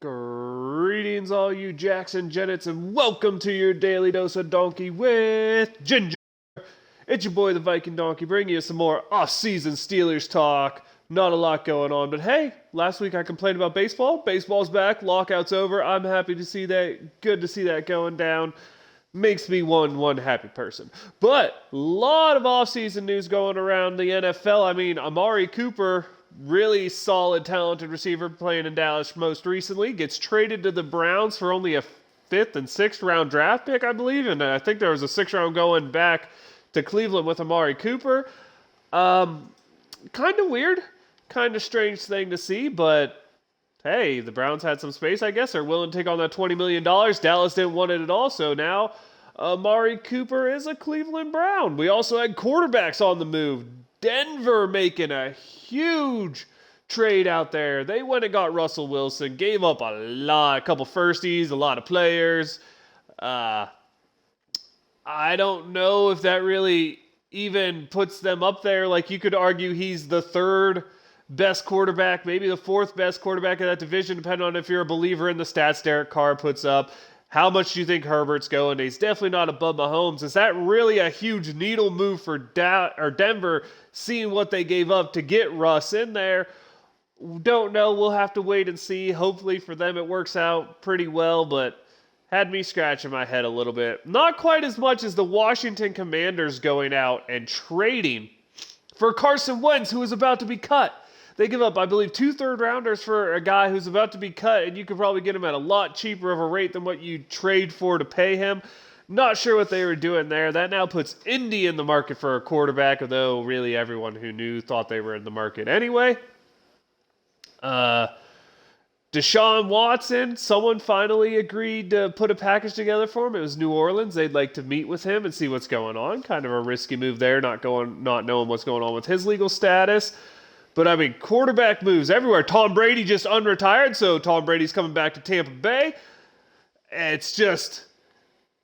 Greetings, all you Jackson Jennets, and welcome to your daily dose of donkey with Ginger. It's your boy, the Viking Donkey, bringing you some more off-season Steelers talk. Not a lot going on, but hey, last week I complained about baseball. Baseball's back, lockout's over. I'm happy to see that. Good to see that going down. Makes me one happy person. But a lot of off-season news going around the NFL. I mean, Amari Cooper, really solid, talented receiver playing in Dallas most recently, gets traded to the Browns for only a 5th and 6th round draft pick, I believe. And I think there was a 6th round going back to Cleveland with Amari Cooper. Kind of weird, kind of strange thing to see, but hey, the Browns had some space, I guess. They're willing to take on that $20 million. Dallas didn't want it at all, so now Amari Cooper is a Cleveland Brown. We also had quarterbacks on the move. Denver making a huge trade out there. They went and got Russell Wilson, gave up a couple firsties, a lot of players. I don't know if that really even puts them up there. Like, you could argue he's the 3rd best quarterback, maybe the 4th best quarterback in that division, depending on if you're a believer in the stats Derek Carr puts up. How much do you think Herbert's going? He's definitely not above Mahomes. Is that really a huge needle move for Denver, seeing what they gave up to get Russ in there? Don't know. We'll have to wait and see. Hopefully for them it works out pretty well, but had me scratching my head a little bit. Not quite as much as the Washington Commanders going out and trading for Carson Wentz, who is about to be cut. They give up, I believe, 2 third-rounders for a guy who's about to be cut, and you could probably get him at a lot cheaper of a rate than what you trade for to pay him. Not sure what they were doing there. That now puts Indy in the market for a quarterback, although really everyone who knew thought they were in the market anyway. Deshaun Watson, someone finally agreed to put a package together for him. It was New Orleans. They'd like to meet with him and see what's going on. Kind of a risky move there, not knowing what's going on with his legal status. But, I mean, quarterback moves everywhere. Tom Brady just unretired, so Tom Brady's coming back to Tampa Bay. It's just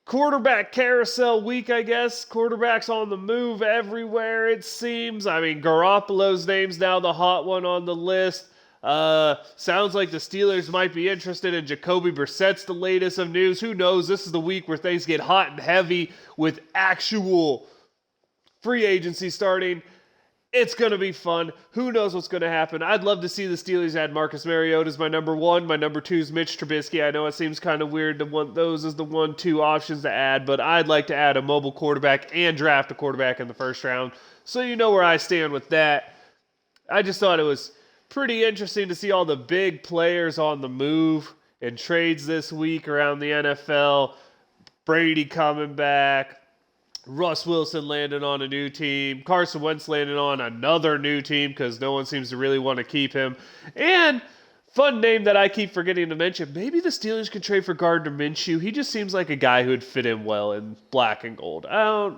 quarterback carousel week, I guess. Quarterbacks on the move everywhere, it seems. I mean, Garoppolo's name's now the hot one on the list. Sounds like the Steelers might be interested in Jacoby Brissett's the latest of news. Who knows? This is the week where things get hot and heavy with actual free agency starting. It's going to be fun. Who knows what's going to happen? I'd love to see the Steelers add Marcus Mariota as my number 1. My number 2 is Mitch Trubisky. I know it seems kind of weird to want those as the 1-2 options to add, but I'd like to add a mobile quarterback and draft a quarterback in the first round. So you know where I stand with that. I just thought it was pretty interesting to see all the big players on the move in trades this week around the NFL. Brady coming back. Russ Wilson landed on a new team. Carson Wentz landed on another new team because no one seems to really want to keep him. And fun name that I keep forgetting to mention, maybe the Steelers could trade for Gardner Minshew. He just seems like a guy who would fit in well in black and gold. I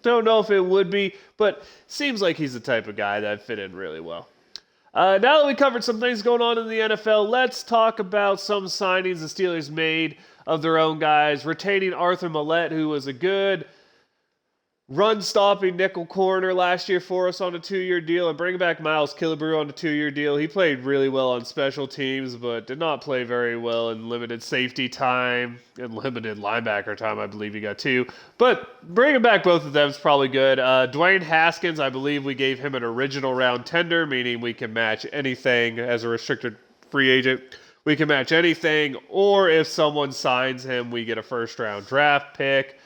don't know if it would be, but seems like he's the type of guy that would fit in really well. Now that we covered some things going on in the NFL, let's talk about some signings the Steelers made of their own guys. Retaining Arthur Millette, who was a good run-stopping nickel corner last year for us on a 2-year deal, and bringing back Miles Killebrew on a 2-year deal. He played really well on special teams, but did not play very well in limited safety time and limited linebacker time. I believe he got 2. But bringing back both of them is probably good. Dwayne Haskins, I believe we gave him an original round tender, meaning we can match anything as a restricted free agent. We can match anything, or if someone signs him, we get a first-round draft pick.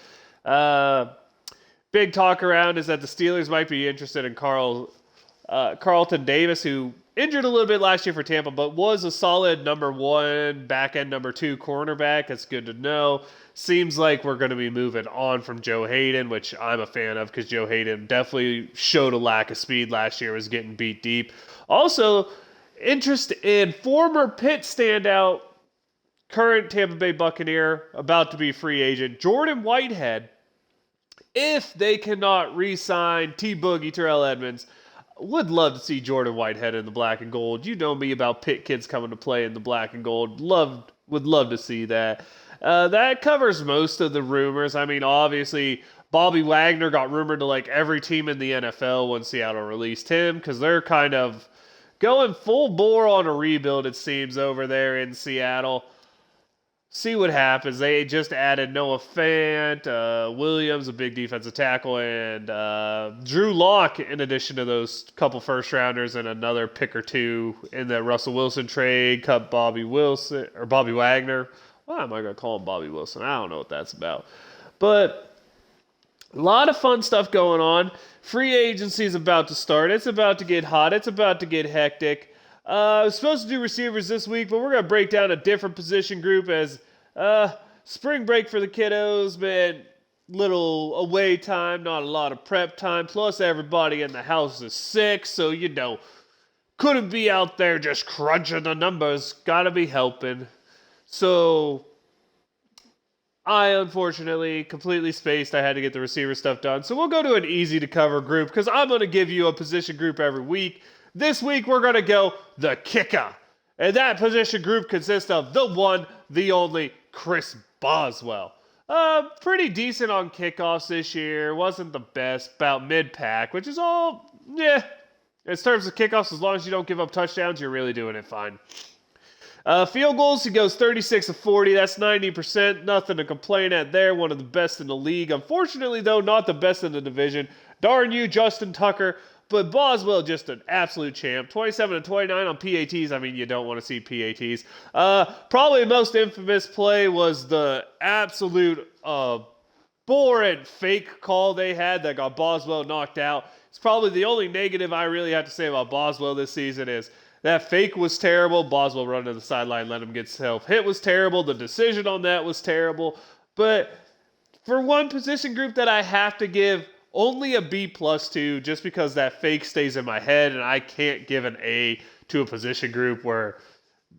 Big talk around is that the Steelers might be interested in Carlton Davis, who injured a little bit last year for Tampa, but was a solid number 1, back-end number 2 cornerback. That's good to know. Seems like we're going to be moving on from Joe Hayden, which I'm a fan of because Joe Hayden definitely showed a lack of speed last year, was getting beat deep. Also, interest in former Pitt standout, current Tampa Bay Buccaneer, about to be free agent, Jordan Whitehead. If they cannot re-sign T-Boogie Terrell Edmonds, would love to see Jordan Whitehead in the black and gold. You know me about Pitt kids coming to play in the black and gold. Would love to see that. That covers most of the rumors. I mean, obviously, Bobby Wagner got rumored to like every team in the NFL when Seattle released him because they're kind of going full bore on a rebuild, it seems, over there in Seattle. See what happens. They just added Noah Fant, Williams, a big defensive tackle, and Drew Lock, in addition to those couple first-rounders and another pick or two in the Russell Wilson trade. Cut Bobby Wagner. Why am I going to call him Bobby Wilson? I don't know what that's about. But a lot of fun stuff going on. Free agency is about to start. It's about to get hot. It's about to get hectic. I was supposed to do receivers this week, but we're going to break down a different position group as spring break for the kiddos, man. Little away time, not a lot of prep time. Plus, everybody in the house is sick, so, couldn't be out there just crunching the numbers. Got to be helping. So, I unfortunately completely spaced. I had to get the receiver stuff done. So, we'll go to an easy-to-cover group because I'm going to give you a position group every week. This week, we're going to go the kicker. And that position group consists of the one, the only, Chris Boswell. Pretty decent on kickoffs this year. Wasn't the best, about mid-pack, which is all, yeah. In terms of kickoffs, as long as you don't give up touchdowns, you're really doing it fine. Field goals, he goes 36 of 40. That's 90%. Nothing to complain at there. One of the best in the league. Unfortunately, though, not the best in the division. Darn you, Justin Tucker. But Boswell, just an absolute champ. 27 and 29 on PATs. I mean, you don't want to see PATs. Probably the most infamous play was the absolute boring fake call they had that got Boswell knocked out. It's probably the only negative I really have to say about Boswell this season is that fake was terrible. Boswell running to the sideline, let him get self-hit was terrible. The decision on that was terrible. But for one position group that I have to give only a B+ to, just because that fake stays in my head and I can't give an A to a position group where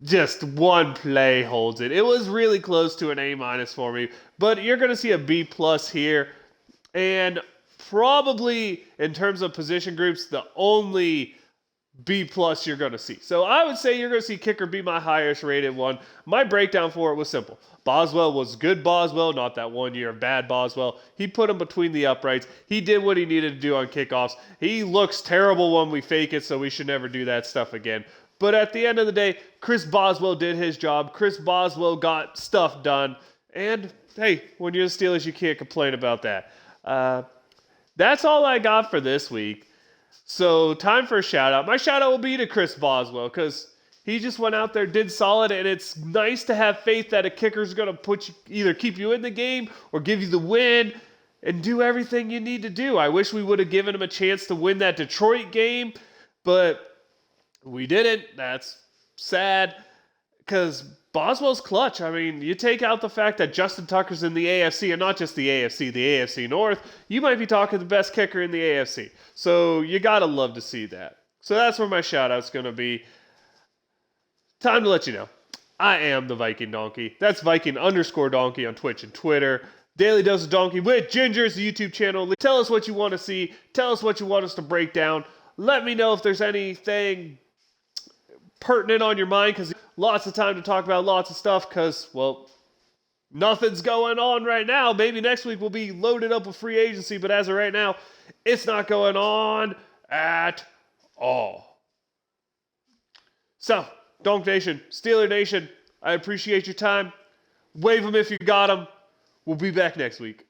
just one play holds it. It was really close to an A- for me, but you're going to see a B+ here. And probably in terms of position groups, the only B+ you're going to see. So I would say you're going to see kicker be my highest rated one. My breakdown for it was simple. Boswell was good Boswell, not that 1 year of bad Boswell. He put him between the uprights. He did what he needed to do on kickoffs. He looks terrible when we fake it, so we should never do that stuff again. But at the end of the day, Chris Boswell did his job. Chris Boswell got stuff done. And, hey, when you're the Steelers, you can't complain about that. That's all I got for this week. So, time for a shout-out. My shout-out will be to Chris Boswell, because he just went out there, did solid, and it's nice to have faith that a kicker's going to either keep you in the game or give you the win and do everything you need to do. I wish we would have given him a chance to win that Detroit game, but we didn't. That's sad, because Boswell's clutch. I mean, you take out the fact that Justin Tucker's in the AFC, and not just the AFC North, you might be talking the best kicker in the AFC. So you got to love to see that. So that's where my shout-out's going to be. Time to let you know, I am the Viking Donkey. That's Viking_Donkey on Twitch and Twitter. Daily Dose of Donkey with Ginger is the YouTube channel. Tell us what you want to see. Tell us what you want us to break down. Let me know if there's anything pertinent on your mind, because lots of time to talk about lots of stuff, because, well, nothing's going on right now. Maybe next week we'll be loaded up with free agency, but as of right now, it's not going on at all. So, Donk Nation, Steeler Nation, I appreciate your time. Wave them if you got them. We'll be back next week.